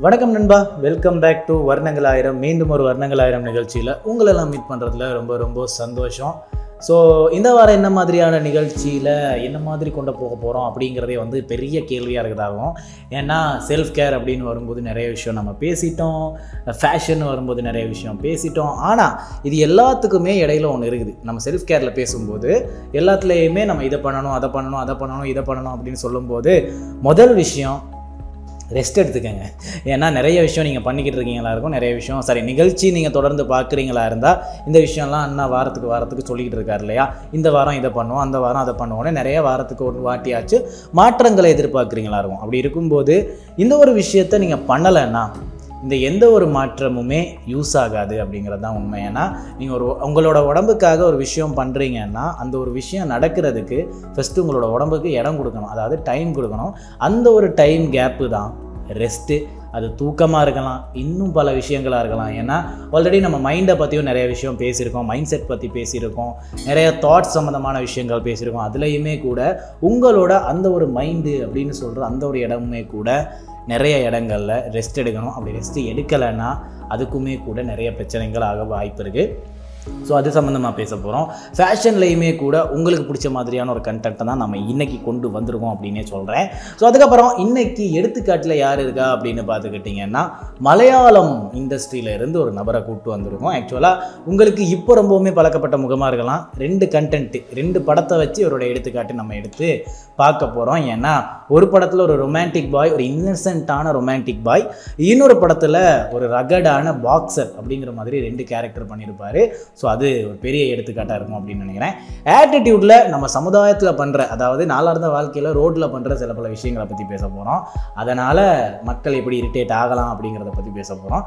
வணக்கம் நண்பா, welcome back to வர்ணங்கள் ஆயிரம். மீண்டும் ஒரு வர்ணங்கள் ஆயிரம் நிகழ்ச்சியில் உங்களெல்லாம் மீட் பண்ணுறதுல ரொம்ப சந்தோஷம். ஸோ இந்த வாரம் என்ன மாதிரியான நிகழ்ச்சியில் என்ன மாதிரி கொண்டு போக போகிறோம் அப்படிங்கிறதே வந்து பெரிய கேள்வியாக இருக்குதாகும். ஏன்னா செல்ஃப் கேர் அப்படின்னு வரும்போது நிறைய விஷயம் நம்ம பேசிட்டோம், ஃபேஷன் வரும்போது நிறைய விஷயம் பேசிட்டோம். ஆனால் இது எல்லாத்துக்குமே இடையில ஒன்று இருக்குது. நம்ம செல்ஃப் கேரில் பேசும்போது எல்லாத்துலேயுமே நம்ம இதை பண்ணணும், அதை பண்ணணும், அதை பண்ணணும், இதை பண்ணணும் அப்படின்னு சொல்லும்போது முதல் விஷயம் ரெஸ்ட் எடுத்துக்கங்க. ஏன்னா நிறைய விஷயம் நீங்கள் பண்ணிக்கிட்டு இருக்கீங்களா இருக்கும், நிறைய விஷயம் நிகழ்ச்சி நீங்கள் தொடர்ந்து பார்க்குறீங்களா இருந்தால் இந்த விஷயம்லாம் அண்ணா வாரத்துக்கு சொல்லிக்கிட்டு இருக்காரு இல்லையா, இந்த வாரம் இதை பண்ணுவோம், அந்த வாரம் அதை பண்ணுவோன்னு நிறைய வாரத்துக்கு ஒரு வாட்டியாச்சு மாற்றங்களை எதிர்பார்க்குறீங்களா இருக்கும். அப்படி இருக்கும்போது இந்த ஒரு விஷயத்தை நீங்கள் பண்ணலைன்னா இந்த எந்த ஒரு மாற்றமுமே யூஸ் ஆகாது அப்படிங்கிறது தான் உண்மை. ஏன்னா நீங்கள் உங்களோட உடம்புக்காக ஒரு விஷயம் பண்ணுறீங்கன்னா அந்த ஒரு விஷயம் நடக்கிறதுக்கு ஃபஸ்ட்டு உங்களோட உடம்புக்கு இடம் கொடுக்கணும், அதாவது டைம் கொடுக்கணும். அந்த ஒரு டைம் கேப்பு தான் ரெஸ்ட்டு. அது தூக்கமாக இருக்கலாம், இன்னும் பல விஷயங்களாக இருக்கலாம். ஏன்னா ஆல்ரெடி நம்ம மைண்டை பற்றியும் நிறைய விஷயம் பேசியிருக்கோம், மைண்ட் செட் பற்றி பேசியிருக்கோம், நிறைய தாட்ஸ் சம்மந்தமான விஷயங்கள் பேசியிருக்கோம். அதுலேயுமே கூட உங்களோட அந்த ஒரு மைண்டு அப்படின்னு சொல்கிற அந்த ஒரு இடமுமே கூட நிறைய இடங்களில் ரெஸ்ட் எடுக்கணும். அப்படி ரெஸ்ட்டு எடுக்கலைன்னா அதுக்குமே கூட நிறைய பிரச்சனைகள் ஆக வாய்ப்பு இருக்குது. ஸோ அது சம்மந்தமாக பேச போகிறோம். ஃபேஷன்லேயுமே கூட உங்களுக்கு பிடிச்ச மாதிரியான ஒரு கண்டென்ட்டை தான் நம்ம இன்றைக்கி கொண்டு வந்திருக்கோம் அப்படின்னே சொல்கிறேன். ஸோ அதுக்கப்புறம் இன்றைக்கி எடுத்துக்காட்டில் யார் இருக்கா அப்படின்னு பார்த்துக்கிட்டிங்கன்னா மலையாளம் இண்டஸ்ட்ரியில் இருந்து ஒரு நபரை கூப்பிட்டு வந்திருக்கோம். ஆக்சுவலாக உங்களுக்கு இப்போ ரொம்பவுமே பழக்கப்பட்ட முகமாக இருக்கலாம். 2 படத்தை வச்சு அவரோட எடுத்துக்காட்டு நம்ம எடுத்து பார்க்க போகிறோம். ஏன்னா ஒரு படத்தில் ஒரு ரொமான்டிக் பாய், ஒரு இன்னசென்ட்டான ரொமான்டிக் பாய், இன்னொரு படத்தில் ஒரு ரகடான பாக்ஸர் அப்படிங்கிற மாதிரி 2 கேரக்டர் பண்ணியிருப்பார். ஸோ அது ஒரு பெரிய எடுத்துக்காட்டாக இருக்கும் அப்படின்னு நினைக்கிறேன். ஆட்டிடியூடில் நம்ம சமுதாயத்தில் பண்ணுற, அதாவது நாளார்ந்த வாழ்க்கையில் ரோட்டில் பண்ணுற சில பல விஷயங்களை பற்றி பேச போகிறோம். அதனால் மக்கள் எப்படி இரிட்டேட் ஆகலாம் அப்படிங்கிறத பற்றி பேச போகிறோம்.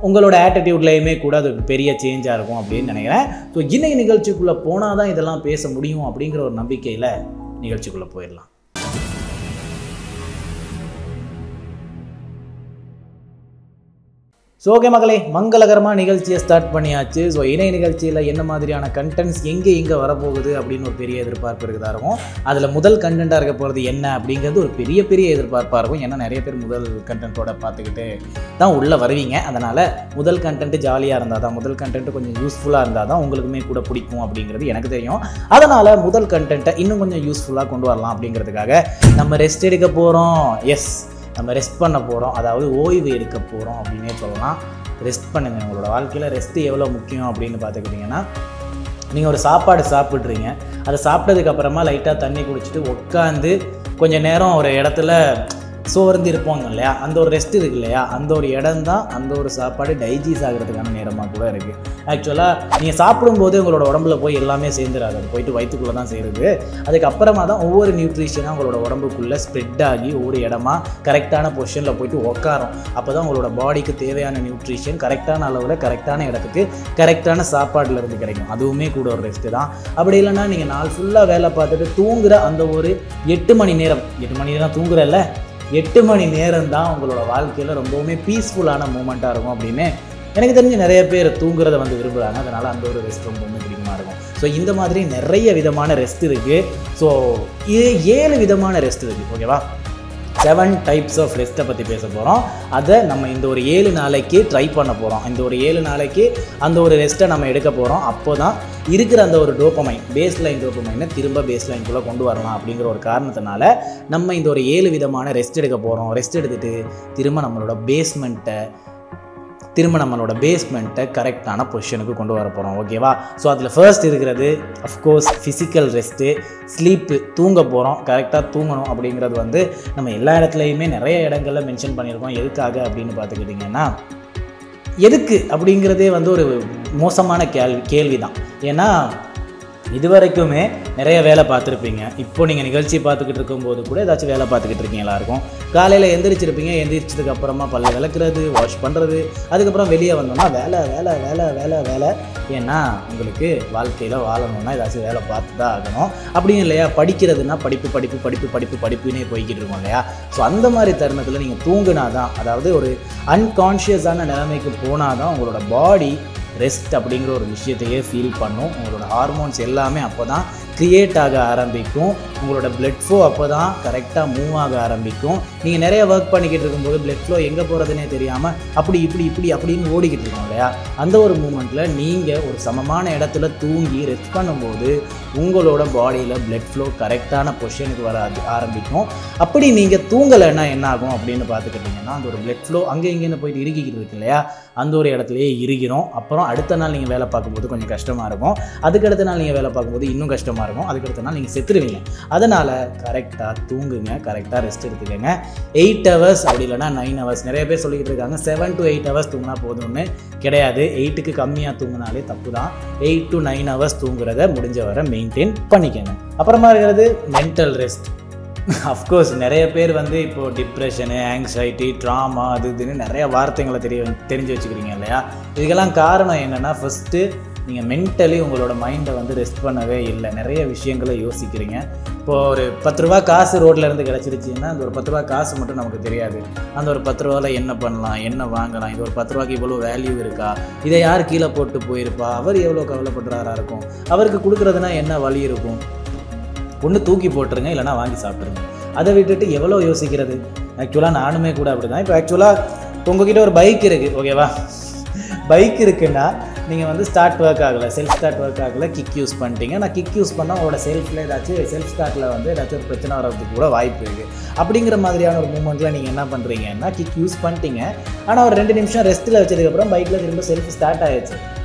உங்களோட ஆட்டிடியூட்லேயுமே கூட அது பெரிய சேஞ்சாக இருக்கும் அப்படின்னு நினைக்கிறேன். ஸோ இன்னைக்கு நிகழ்ச்சிக்குள்ளே போனால் தான் இதெல்லாம் பேச முடியும் அப்படிங்கிற ஒரு நம்பிக்கையில் நிகழ்ச்சிக்குள்ளே போயிடலாம். ஸோ ஓகே மக்களே, மங்களகரமாக நிகழ்ச்சியை ஸ்டார்ட் பண்ணியாச்சு. ஸோ இணை நிகழ்ச்சியில் என்ன மாதிரியான கண்டென்ட்ஸ் எங்கே வரப்போகுது அப்படின்னு ஒரு பெரிய எதிர்பார்ப்பு இருக்குதா இருக்கும். அதில் முதல் கண்டென்ட்டாக இருக்க போகிறது என்ன அப்படிங்கிறது ஒரு பெரிய எதிர்பார்ப்பாக இருக்கும். ஏன்னா நிறைய பேர் முதல் கண்டென்ட்டோட பார்த்துக்கிட்டு தான் உள்ளே வருவீங்க. அதனால் முதல் கண்டென்ட்டு ஜாலியாக இருந்தால் தான், முதல் கண்டென்ட்டு கொஞ்சம் யூஸ்ஃபுல்லாக இருந்தால் தான் உங்களுக்குமே கூட பிடிக்கும் அப்படிங்கிறது எனக்கு தெரியும். அதனால் முதல் கண்டென்ட்டை இன்னும் கொஞ்சம் யூஸ்ஃபுல்லாக கொண்டு வரலாம் அப்படிங்கிறதுக்காக நம்ம ரெஸ்ட் எடுக்க போகிறோம். எஸ், நம்ம ரெஸ்ட் பண்ண போகிறோம், அதாவது ஓய்வு எடுக்க போகிறோம் அப்படின்னே சொல்லலாம். ரெஸ்ட் பண்ணுங்கள். உங்களோட வாழ்க்கையில் ரெஸ்ட்டு எவ்வளோ முக்கியம் அப்படின்னு பார்த்துக்கிட்டிங்கன்னா, நீங்கள் ஒரு சாப்பாடு சாப்பிட்றீங்க, அதை சாப்பிட்டதுக்கப்புறமா லைட்டாக தண்ணி குடிச்சிட்டு உட்காந்து கொஞ்சம் நேரம் ஒரு இடத்துல சோர்ந்து இருப்போங்க இல்லையா, அந்த ஒரு ரெஸ்ட் இருக்குது இல்லையா, அந்த ஒரு இடம் தான் அந்த ஒரு சாப்பாடு டைஜஸ்ட் ஆகிறதுக்கான நேரமாக கூட இருக்குது. ஆக்சுவலாக நீங்கள் சாப்பிடும்போது உங்களோட உடம்புல போய் எல்லாமே சேர்ந்துடாது, அது போயிட்டு வயிற்றுக்குள்ளே தான் சேருது. அதுக்கப்புறமா தான் ஒவ்வொரு நியூட்ரிஷனாக உங்களோட உடம்புக்குள்ளே ஸ்ப்ரெட் ஆகி ஒவ்வொரு இடமா கரெக்டான பொசிஷனில் போயிட்டு உட்காரும். அப்போ தான் உங்களோட பாடிக்கு தேவையான நியூட்ரிஷன் கரெக்டான அளவில் கரெக்டான இடத்துக்கு கரெக்டான சாப்பாடுலேருந்து கிடைக்கும். அதுவுமே கூட ஒரு ரெஸ்ட்டு தான். அப்படி இல்லைன்னா நீங்கள் நாள் ஃபுல்லாக வேலை பார்த்துட்டு தூங்குகிற அந்த ஒரு 8 மணி நேரம் தூங்குறல்ல, 8 மணி நேரம் தான் உங்களோட வாழ்க்கையில் ரொம்பவுமே பீஸ்ஃபுல்லான மூமெண்ட்டாக இருக்கும் அப்படின்னு எனக்கு தெரிஞ்சு நிறைய பேர் தூங்குறதை வந்து விரும்புகிறாங்க. அதனால் அந்த ஒரு ரெஸ்ட் ரொம்பவுமே பிடிக்குமா இருக்கும். ஸோ இந்த மாதிரி நிறைய விதமான ரெஸ்ட் இருக்குது. ஸோ இது 7 விதமான ரெஸ்ட் இருக்குது. ஓகேவா, 7 டைப்ஸ் ஆஃப் ரெஸ்ட்டை பற்றி பேச போகிறோம். அதை நம்ம இந்த ஒரு 7 நாளைக்கு ட்ரை பண்ண போகிறோம். இந்த ஒரு 7 நாளைக்கு அந்த ஒரு ரெஸ்ட்டை நம்ம எடுக்க போகிறோம். அப்போ தான் இருக்கிற அந்த ஒரு பேஸ்லைன் டோப்பமைனை திரும்ப பேஸ்லைனுக்குள்ளே கொண்டு வரலாம் அப்படிங்கிற ஒரு காரணத்தினால நம்ம இந்த ஒரு 7 விதமான ரெஸ்ட் எடுக்க போகிறோம். ரெஸ்ட் எடுத்துகிட்டு திரும்ப நம்மளோட பேஸ்மெண்ட்டை கரெக்டான பொசிஷனுக்கு கொண்டு வர போகிறோம். ஓகேவா, ஸோ அதில் ஃபர்ஸ்ட் இருக்கிறது அஃப்கோர்ஸ் ஃபிசிக்கல் ரெஸ்ட்டு, ஸ்லீப்பு, தூங்க போகிறோம். கரெக்டாக தூங்கணும் அப்படிங்கிறது வந்து நம்ம எல்லா இடத்துலையுமே நிறைய இடங்களில் மென்ஷன் பண்ணியிருக்கோம். எதுக்காக அப்படின்னு பார்த்துக்கிட்டிங்கன்னா, எதுக்கு அப்படிங்கிறதே வந்து ஒரு மோசமான கேள்வி தான். ஏன்னா இது வரைக்குமே நிறைய வேலை பார்த்துருப்பீங்க. இப்போ நீங்கள் நிகழ்ச்சி பார்த்துக்கிட்டு இருக்கும்போது கூட ஏதாச்சும் வேலை பார்த்துக்கிட்டு இருக்கீங்களா இருக்கும். காலையில் எந்திரிச்சிருப்பீங்க, எந்திரிச்சதுக்கு அப்புறமா பல்ல விளக்குறது, வாஷ் பண்ணுறது, அதுக்கப்புறம் வெளியே வந்தோம்னா வேலை. ஏன்னா உங்களுக்கு வாழ்க்கையில் வாழணும்னா ஏதாச்சும் வேலை பார்த்து தான் ஆகணும். அப்படியும் இல்லையா, படிக்கிறதுனா படிப்புன்னே போய்கிட்டு இருக்கோம் இல்லையா. ஸோ அந்த மாதிரி தருணத்தில் நீங்கள் தூங்குனா தான், அதாவது ஒரு அன்கான்ஷியஸான நிலைமைக்கு போனால் தான் உங்களோட பாடி ரெஸ்ட் அப்படிங்கிற ஒரு விஷயத்தையே ஃபீல் பண்ணும். உங்களோட ஹார்மோன்ஸ் எல்லாமே அப்போ தான் க்ரியேட் ஆக ஆரம்பிக்கும். உங்களோட பிளட் ஃப்ளோ அப்போ தான் கரெக்டாக மூவ் ஆக ஆரம்பிக்கும். நீங்கள் நிறைய ஒர்க் பண்ணிக்கிட்டு இருக்கும்போது பிளட் ஃப்ளோ எங்கே போகிறதுனே தெரியாமல் அப்படி இப்படி அப்படின்னு ஓடிக்கிட்டு இருக்கோம் இல்லையா, அந்த ஒரு மூமெண்ட்டில் நீங்கள் ஒரு சமமான இடத்துல தூங்கி ரெஸ்ட் பண்ணும்போது உங்களோட பாடியில் பிளட் ஃப்ளோ கரெக்டான பொசிஷனுக்கு வர ஆரம்பிக்கும். அப்படி நீங்கள் தூங்கலைன்னா என்ன ஆகும் அப்படின்னு பார்த்துக்கிட்டிங்கன்னா, அந்த ஒரு பிளட் ஃப்ளோ அங்கே இங்கேன்னு போயிட்டு இறுக்கிக்கிட்டு இருக்கு இல்லையா, அந்த ஒரு இடத்துலையே இறுகிறோம். அப்புறம் அடுத்த நாள் நீங்கள் வேலை பார்க்கும்போது கொஞ்சம் கஷ்டமாக இருக்கும், அதுக்கடுத்த நாள் நீங்கள் வேலை பார்க்கும்போது இன்னும் கஷ்டமாக இருக்கும், அதுக்கடுத்த நாள் நீங்கள் செத்துருவீங்க. அதனால் கரெக்டாக தூங்குங்க, கரெக்டாக ரெஸ்ட் எடுத்துக்கங்க. 8 hours அப்படி இல்லைனா 9 hours. நிறைய பேர் சொல்லிக்கிட்டு இருக்காங்க 7 to 8 hours தூங்கினா போதும்னு. கிடையாது, 8க்கு கம்மியாக தூங்கினாலே தப்பு தான். 8 to 9 hours தூங்குறத முடிஞ்ச வரை மெயின்டைன் பண்ணிக்கங்க. அப்புறமா இருக்கிறது மென்டல் ரெஸ்ட். அஃப்கோர்ஸ் நிறைய பேர் வந்து இப்போது டிப்ரெஷனு, ஆங்ஸைட்டி, ட்ராமா, அது இதுன்னு நிறைய வார்த்தைகளை தெரிஞ்சு வச்சுக்கிறீங்க இல்லையா. இதுக்கெல்லாம் காரணம் என்னென்னா, ஃபஸ்ட்டு நீங்கள் மென்டலி உங்களோட மைண்டை வந்து ரெஸ்ட் பண்ணவே இல்லை. நிறைய விஷயங்களை யோசிக்கிறீங்க. இப்போது ஒரு 10 ரூபா காசு ரோட்டில் இருந்து கிடச்சிருச்சின்னா அந்த ஒரு 10 ரூபா காசு மட்டும் நமக்கு தெரியாது. அந்த ஒரு 10 ரூபாவில் என்ன பண்ணலாம், என்ன வாங்கலாம், இது ஒரு 10 ரூபாய்க்கு இவ்வளோ வேல்யூ இருக்கா, இதை யார் கீழே போட்டு போயிருப்பா, அவர் எவ்வளோ கவலைப்படுறாரா இருக்கும், அவருக்கு கொடுக்குறதுனா என்ன வழி இருக்கும். ஒன்று தூக்கி போட்டுருங்க, இல்லைனா வாங்கி சாப்பிட்ருங்க. அதை விட்டுட்டு எவ்வளோ யோசிக்கிறது. ஆக்சுவலாக நானுமே கூட அப்படி தான். இப்போ ஆக்சுவலாக உங்ககிட்ட ஒரு பைக் இருக்குது, ஓகேவா, பைக் இருக்குன்னா நீங்கள் வந்து ஸ்டார்ட் ஒர்க் ஆகலை, செல்ஃப் ஸ்டார்ட் ஒர்க் ஆகலை, கிக் யூஸ் பண்ணிட்டீங்க. நான் கிக் யூஸ் பண்ணால் உங்களோட செல்ஃபில் ஏதாச்சும் செல்ஃப் ஸ்டார்ட்டில் வந்து ஏதாச்சும் ஒரு பிரச்சனை வர்றதுக்கு கூட வாய்ப்பு இருக்குது. அப்படிங்கிற மாதிரியான ஒரு மூமெண்ட்டில் நீங்கள் என்ன பண்ணுறீங்கன்னா, கிக் யூஸ் பண்ணிட்டீங்க, ஆனால் ஒரு 2 நிமிஷம் ரெஸ்ட்டில் வச்சதுக்கப்புறம் பைக்கில் திரும்ப செல்ஃப் ஸ்டார்ட் ஆகிடுச்சு.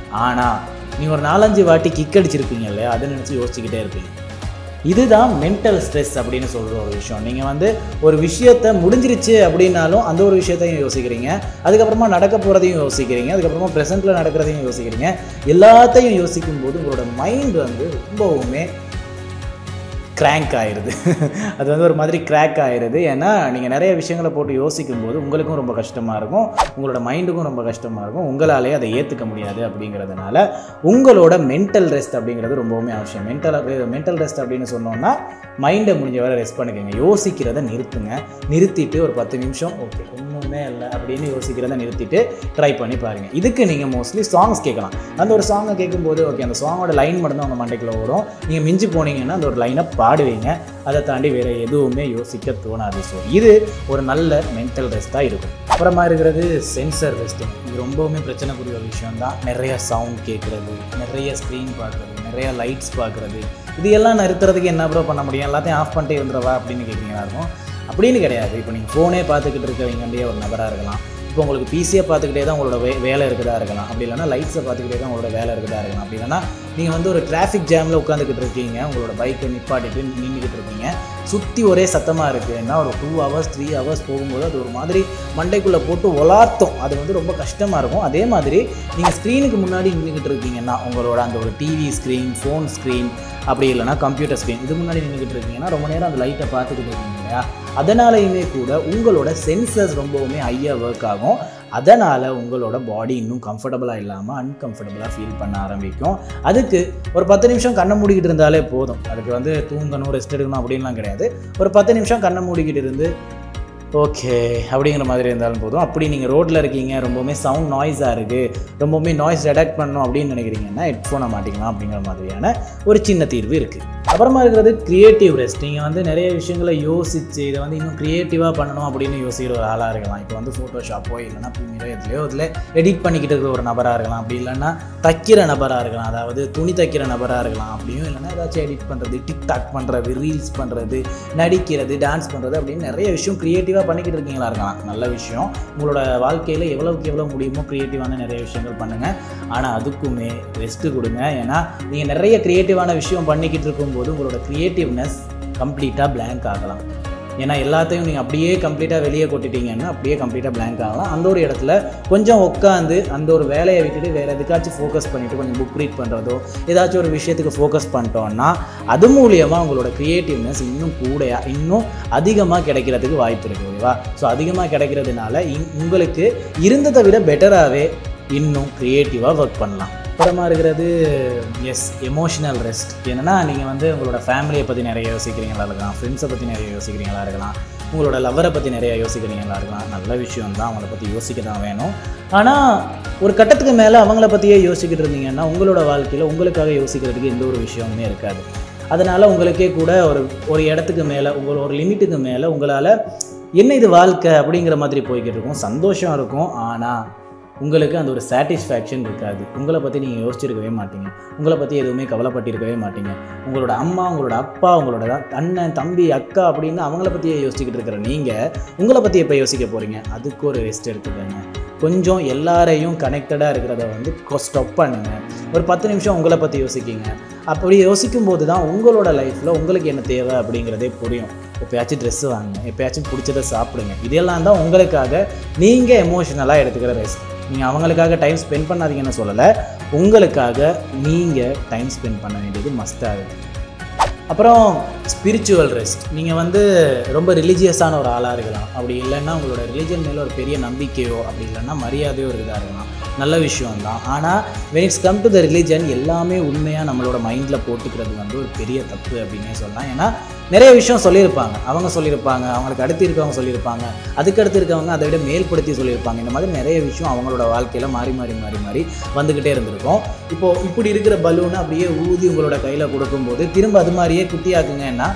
ஆனால் நீங்கள் ஒரு 4-5 வாட்டி கிக் அடிச்சிருப்பீங்க இல்லையா, அதை நினச்சி யோசிச்சுக்கிட்டே இருப்பீங்க. இதுதான் மென்டல் ஸ்ட்ரெஸ் அப்படின்னு சொல்கிற ஒரு விஷயம். நீங்கள் வந்து ஒரு விஷயத்தை முடிஞ்சிருச்சு அப்படின்னாலும் அந்த ஒரு விஷயத்தையும் யோசிக்கிறீங்க, அதுக்கப்புறமா நடக்க போகிறதையும் யோசிக்கிறீங்க, அதுக்கப்புறமா ப்ரெசென்ட்டில் நடக்கிறதையும் யோசிக்கிறீங்க. எல்லாத்தையும் யோசிக்கும்போது உங்களோட மைண்ட் வந்து ரொம்பவுமே கிராங்க் ஆயிடுது. அது வந்து ஒரு மாதிரி கிராக் ஆயிடுது. ஏன்னா நீங்கள் நிறைய விஷயங்களை போட்டு யோசிக்கும்போது உங்களுக்கும் ரொம்ப கஷ்டமாக இருக்கும், உங்களோட மைண்டுக்கும் ரொம்ப கஷ்டமாக இருக்கும், உங்களாலே அதை ஏற்றுக்க முடியாது. அப்படிங்கிறதுனால உங்களோட மென்டல் ரெஸ்ட் அப்படிங்கிறது ரொம்பவுமே அவசியம். மென்டல் ரெஸ்ட் அப்படின்னு சொன்னோன்னா மைண்டை முடிஞ்ச வரை ரெஸ்ட் பண்ணிக்கோங்க. யோசிக்கிறத நிறுத்துங்க. நிறுத்திட்டு ஒரு 10 நிமிஷம் ஓகே ஒன்றுமே இல்லை அப்படின்னு யோசிக்கிறத நிறுத்திட்டு ட்ரை பண்ணி பாருங்கள். இதுக்கு நீங்கள் மோஸ்ட்லி சாங்ஸ் கேட்கலாம். அந்த ஒரு சாங்கை கேட்கும்போது ஓகே அந்த சாங்கோட லைன் மட்டும்தான் உங்கள் மண்டைக்குள்ள வரும். நீங்கள் மிஞ்சி போனீங்கன்னா அந்த ஒரு லைனை பாடுவீங்க. அதை தாண்டி வேறு எதுவுமே யோசிக்க தோணாது. ஸோ இது ஒரு நல்ல மென்டல் ரெஸ்ட்டாக இருக்கும். அப்புறமா இருக்கிறது சென்சர் ரெஸ்ட்டிங். இது ரொம்பவுமே பிரச்சனைக்குரிய ஒரு விஷயம் தான். நிறைய சவுண்ட் கேட்குறது, நிறைய ஸ்க்ரீன் பார்க்குறது, நிறைய லைட்ஸ் பார்க்குறது, இது எல்லாம் நிறுத்துறதுக்கு என்ன ப்ரோ பண்ண முடியும், எல்லாத்தையும் ஆஃப் பண்ணிட்டு இருந்துருவா அப்படின்னு கேட்குறீங்களா இருக்கும். அப்படின்னு கிடையாது. இப்போ நீங்கள் ஃபோனே பார்த்துக்கிட்டு இருக்கவங்கண்டியே ஒரு நபராக இருக்கலாம், இப்போ உங்களுக்கு பிசியை பார்த்துக்கிட்டே தான் உங்களோட வேலை இருக்குதா இருக்கலாம், அப்படி இல்லைனா லைட்ஸை பார்த்துக்கிட்டே தான் உங்களோட வேலை இருக்குதா இருக்கலாம், அப்படி இல்லைனா நீங்கள் வந்து ஒரு டிராஃபிக் ஜாமில் உட்காந்துக்கிட்டு இருக்கீங்க, உங்களோட பைக்கை நிப்பாட்டிட்டு நின்றுக்கிட்டு இருக்கீங்க, சுற்றி ஒரே சத்தமாக இருக்குன்னா ஒரு 2 hours 3 hours போகும்போது அது ஒரு மாதிரி மண்டைக்குள்ளே போட்டு உலார்த்தம். அது வந்து ரொம்ப கஷ்டமாக இருக்கும். அதே மாதிரி நீங்கள் ஸ்க்ரீனுக்கு முன்னாடி நின்றுக்கிட்டு இருக்கீங்கன்னா, உங்களோட அந்த ஒரு டிவி ஸ்க்ரீன், ஃபோன் ஸ்க்ரீன், அப்படி இல்லைனா கம்ப்யூட்டர் ஸ்க்ரீன், இது முன்னாடி நின்றுக்கிட்டு இருக்கீங்கன்னா ரொம்ப நேரம் அந்த லைட்டை பார்த்துக்கிட்டு இருக்கீங்க இல்லையா, அதனாலையுமே கூட உங்களோட சென்சர்ஸ் ரொம்பவுமே ஹையாக ஒர்க் ஆகும். அதனால் உங்களோட பாடி இன்னும் கம்ஃபர்டபுளாக இல்லாமல் அன்கம்ஃபர்டபுளாக ஃபீல் பண்ண ஆரம்பிக்கும். அதுக்கு ஒரு 10 நிமிஷம் கண்ணை மூடிக்கிட்டு இருந்தாலே போதும். அதுக்கு வந்து தூங்கணும், ரெஸ்ட் எடுக்கணும் அப்படின்லாம் கிடையாது. ஒரு 10 நிமிஷம் கண்ணை மூடிக்கிட்டு இருந்து ஓகே அப்படிங்கிற மாதிரி இருந்தாலும் போதும். அப்படி நீங்கள் ரோட்டில் இருக்கீங்க, ரொம்பவுமே சவுண்ட் நாய்ஸாக இருக்குது, ரொம்பவுமே நாய்ஸ் ரெடக்ட் பண்ணணும் அப்படின்னு நினைக்கிறீங்கன்னா ஹெட்ஃபோனை மாட்டிக்கலாம். அப்படிங்கிற மாதிரியான ஒரு சின்ன தீர்வு இருக்குது. அப்புறமா இருக்கிறது க்ரியேட்டிவ் ரெஸ்ட். நீங்கள் வந்து நிறைய விஷயங்களை யோசித்து இதை வந்து இன்னும் க்ரியேட்டிவாக பண்ணணும் அப்படின்னு யோசிக்கிற ஒரு ஆளாக இருக்கலாம். இப்போ வந்து ஃபோட்டோஷாப்போ இல்லைனா ப்ரீமியரோ எதுலையோ இதில் எடிட் பண்ணிக்கிட்டு இருக்கிற ஒரு நபராக இருக்கலாம், அப்படி இல்லைன்னா தைக்கிற நபராக இருக்கலாம், அதாவது துணி தைக்கிற நபராக இருக்கலாம், அப்படியும் இல்லைனா ஏதாச்சும் எடிட் பண்ணுறது, டிக்டாக் பண்ணுறது, ரீல்ஸ் பண்ணுறது, நடிக்கிறது, டான்ஸ் பண்ணுறது அப்படின்னு நிறைய விஷயம் க்ரியேட்டிவாக பண்ணிக்கிட்டு இருக்கீங்களா இருக்கலாம். நல்ல விஷயம். உங்களோட வாழ்க்கையில் எவ்வளவுக்கு எவ்வளோ முடியுமோ க்ரியேட்டிவான நிறைய விஷயங்கள் பண்ணுங்கள். ஆனால் அதுக்குமே ரெஸ்ட்டு கொடுங்க. ஏன்னா நீங்கள் நிறைய க்ரியேட்டிவான விஷயம் பண்ணிக்கிட்டு இருக்கும்போது உங்களோட க்ரியேட்டிவ்னஸ் கம்ப்ளீட்டாக பிளாங்க் ஆகலாம். ஏன்னா எல்லாத்தையும் நீங்கள் அப்படியே கம்ப்ளீட்டாக வெளியே கொட்டிட்டீங்கன்னா அப்படியே கம்ப்ளீட்டாக பிளாங்க் ஆகலாம். அந்த ஒரு இடத்துல கொஞ்சம் உட்காந்து அந்த ஒரு வேலையை விட்டுட்டு வேறு எதுக்காச்சும் ஃபோக்கஸ் பண்ணிவிட்டு கொஞ்சம் புக் ரீட் பண்ணுறதோ ஏதாச்சும் ஒரு விஷயத்துக்கு ஃபோக்கஸ் பண்ணிட்டோன்னா அது மூலியமாக உங்களோட க்ரியேட்டிவ்னஸ் இன்னும் அதிகமாக கிடைக்கிறதுக்கு வாய்ப்பு இருக்குது. ஓகேவா? ஸோ அதிகமாக கிடைக்கிறதுனால உங்களுக்கு இருந்ததை விட பெட்டராகவே இன்னும் க்ரியேட்டிவாக ஒர்க் பண்ணலாம். அப்புறமா இருக்கிறது எமோஷனல் ரெஸ்ட். என்னென்னா நீங்கள் வந்து உங்களோட ஃபேமிலியை பற்றி நிறைய யோசிக்கிறீங்களா இருக்கலாம், ஃப்ரெண்ட்ஸை பற்றி நிறைய யோசிக்கிறீங்களா இருக்கலாம், உங்களோட லவ்வரை பற்றி நிறைய யோசிக்கிறீங்களா இருக்கலாம். நல்ல விஷயம் தான், அவங்கள பற்றி யோசிக்க தான் வேணும். ஆனால் ஒரு கட்டத்துக்கு மேலே அவங்கள பற்றியே யோசிக்கிட்டு இருந்தீங்கன்னா உங்களோட வாழ்க்கையில் உங்களுக்காக யோசிக்கிறதுக்கு எந்த ஒரு விஷயமுமே இருக்காது. அதனால் உங்களுக்கே கூட ஒரு இடத்துக்கு மேலே ஒரு லிமிட்டுக்கு மேலே உங்களால் என்ன இது வாழ்க்கை அப்படிங்கிற மாதிரி போய்கிட்டு இருக்கும். சந்தோஷம் இருக்கும், ஆனால் உங்களுக்கு அந்த ஒரு சாட்டிஸ்ஃபேக்ஷன் இருக்காது. உங்களை பற்றி நீங்கள் யோசிச்சிருக்கவே மாட்டீங்க, உங்களை பற்றி எதுவுமே கவலைப்பட்டிருக்கவே மாட்டீங்க. உங்களோட அம்மா, உங்களோட அப்பா, உங்களோட அண்ணன், தம்பி, அக்கா அப்படின்னு அவங்கள பற்றியே யோசிச்சுக்கிட்டு இருக்கிற நீங்கள் உங்களை பற்றி எப்போ யோசிக்க போகிறீங்க? அதுக்கு ஒரு ரெஸ்ட் எடுத்துக்கோங்க. கொஞ்சம் எல்லாரையும் கனெக்டடாக இருக்கிறத வந்து ஸ்டாப் பண்ணுங்கள். ஒரு 10 நிமிஷம் உங்களை பற்றி யோசிக்கிங்க. அப்படி யோசிக்கும் போது தான் உங்களோட லைஃப்பில் உங்களுக்கு என்ன தேவை அப்படிங்கிறதே புரியும். எப்போயாச்சும் ட்ரெஸ்ஸு வாங்குங்க, எப்போயாச்சும் பிடிச்சதை சாப்பிடுங்க. இதெல்லாம் தான் உங்களுக்காக நீங்கள் எமோஷ்னலாக எடுத்துக்கிற ரெஸ்ட். நீங்கள் அவங்களுக்காக டைம் ஸ்பெண்ட் பண்ணாதீங்கன்னு சொல்லலை, உங்களுக்காக நீங்கள் டைம் ஸ்பெண்ட் பண்ண வேண்டியது மஸ்டாக. அப்புறம் ஸ்பிரிச்சுவல் ரெஸ்ட். நீங்கள் வந்து ரொம்ப ரிலீஜியஸான ஒரு ஆளாக இருக்கலாம், அப்படி இல்லைன்னா உங்களோட ரிலீஜன் மேலே ஒரு பெரிய நம்பிக்கையோ அப்படி இல்லைன்னா மரியாதையோ ஒரு இதாக இருக்கலாம், நல்ல விஷயம்தான். ஆனால் when it's come to the religion எல்லாமே உண்மையாக நம்மளோட மைண்டில் போட்டுக்கிறது வந்து ஒரு பெரிய தப்பு அப்படின்னே சொல்லலாம். ஏன்னா நிறைய விஷயம் சொல்லியிருப்பாங்க, அவங்களுக்கு அடுத்து இருக்கவங்க சொல்லியிருப்பாங்க, அதுக்கடுத்து இருக்கவங்க அதை விட மேல்படுத்தி சொல்லியிருப்பாங்க. இந்த மாதிரி நிறைய விஷயம் அவங்களோட வாழ்க்கையில் மாறி மாறி மாறி மாறி வந்துக்கிட்டே இருந்திருக்கும். இப்போது இப்படி இருக்கிற பலூனை அப்படியே ஊதி உங்களோட கையில் கொடுக்கும்போது திரும்ப அது மாதிரியே குட்டியாக்குங்கன்னா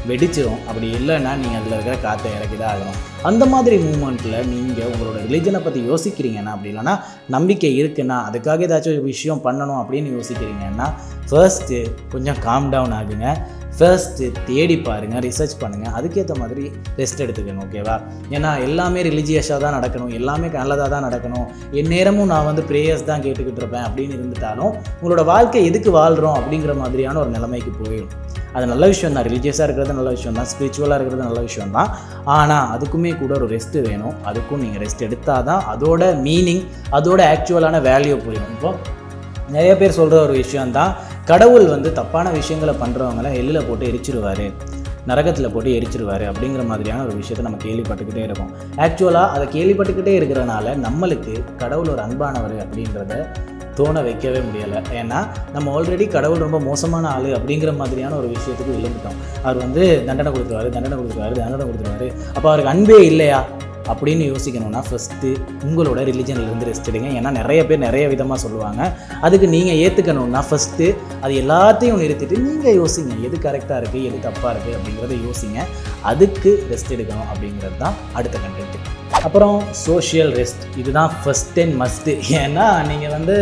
வெடிச்சிடும். அப்படி இல்லைன்னா நீங்கள் அதில் இருக்கிற காற்றை இறக்கி தான் ஆகணும். அந்த மாதிரி மூமெண்ட்டில் நீங்கள் உங்களோட ரிலீஜனை பற்றி யோசிக்கிறீங்கன்னா, அப்படி இல்லைன்னா நம்பிக்கை இருக்குன்னா, அதுக்காக ஏதாச்சும் ஒரு விஷயம் பண்ணணும் அப்படின்னு யோசிக்கிறீங்கன்னா, ஃபர்ஸ்ட்டு கொஞ்சம் காம் டவுன் ஆகுங்க. ஃபர்ஸ்ட்டு தேடி பாருங்கள், ரிசர்ச் பண்ணுங்கள், அதுக்கேற்ற மாதிரி ரெஸ்ட் எடுத்துக்கணும். ஓகேவா? ஏன்னா எல்லாமே ரிலீஜியஸாக தான் நடக்கணும், எல்லாமே நல்லதாக தான் நடக்கணும், எந்நேரமும் நான் வந்து ப்ரேயர்ஸ் தான் கேட்டுக்கிட்டு இருப்பேன் அப்படின்னு இருந்துட்டாலும் உங்களோட வாழ்க்கை எதுக்கு வாழ்கிறோம் அப்படிங்கிற மாதிரியான ஒரு நிலைமைக்கு போயிடும். அது நல்ல விஷயம் தான், ரிலீஜியஸாக இருக்கிறது நல்ல விஷயம் தான், ஸ்பிரிச்சுவலாக இருக்கிறது நல்ல விஷயம் தான். ஆனால் அதுக்குமே கூட ஒரு ரெஸ்ட்டு வேணும். அதுக்கும் நீங்கள் ரெஸ்ட் எடுத்தால் தான் அதோட மீனிங், அதோட ஆக்சுவலான வேல்யூ புரியும். இப்போ நிறைய பேர் சொல்கிற ஒரு விஷயந்தான், கடவுள் வந்து தப்பான விஷயங்களை பண்ணுறவங்கள எள்ளில் போட்டு எரிச்சிருவார், நரகத்தில் போட்டு எரிச்சிருவார் அப்படிங்கிற மாதிரியான ஒரு விஷயத்தை நம்ம கேள்விப்பட்டுக்கிட்டே இருக்கோம். ஆக்சுவலாக அதை கேள்விப்பட்டுக்கிட்டே இருக்கிறனால நம்மளுக்கு கடவுள் ஒரு அன்பானவர் அப்படின்றத தோண வைக்கவே முடியலை. ஏன்னா நம்ம ஆல்ரெடி கடவுள் ரொம்ப மோசமான ஆள் அப்படிங்கிற மாதிரியான ஒரு விஷயத்துக்கு விழுந்துட்டோம். அவர் வந்து தண்டனை கொடுத்துருவாரு. அப்போ அவருக்கு அன்பே இல்லையா அப்படின்னு யோசிக்கணும்னா ஃபஸ்ட்டு உங்களோட ரிலிஜன்லேருந்து ரெஸ்ட் எடுங்க. ஏன்னா நிறைய பேர் நிறைய விதமாக சொல்லுவாங்க. அதுக்கு நீங்கள் ஏற்றுக்கணுன்னா ஃபஸ்ட்டு அது எல்லாத்தையும் நிறுத்திட்டு நீங்கள் யோசிங்க, எது கரெக்டாக இருக்குது, எது தப்பாக இருக்குது அப்படிங்கிறத யோசிங்க. அதுக்கு ரெஸ்ட் எடுக்கணும் அப்படிங்கிறது தான் அடுத்த கண்டென்ட். அப்புறம் சோஷியல் ரெஸ்ட், இதுதான் ஃபஸ்ட் அண்ட் மஸ்ட்டு. ஏன்னா நீங்கள் வந்து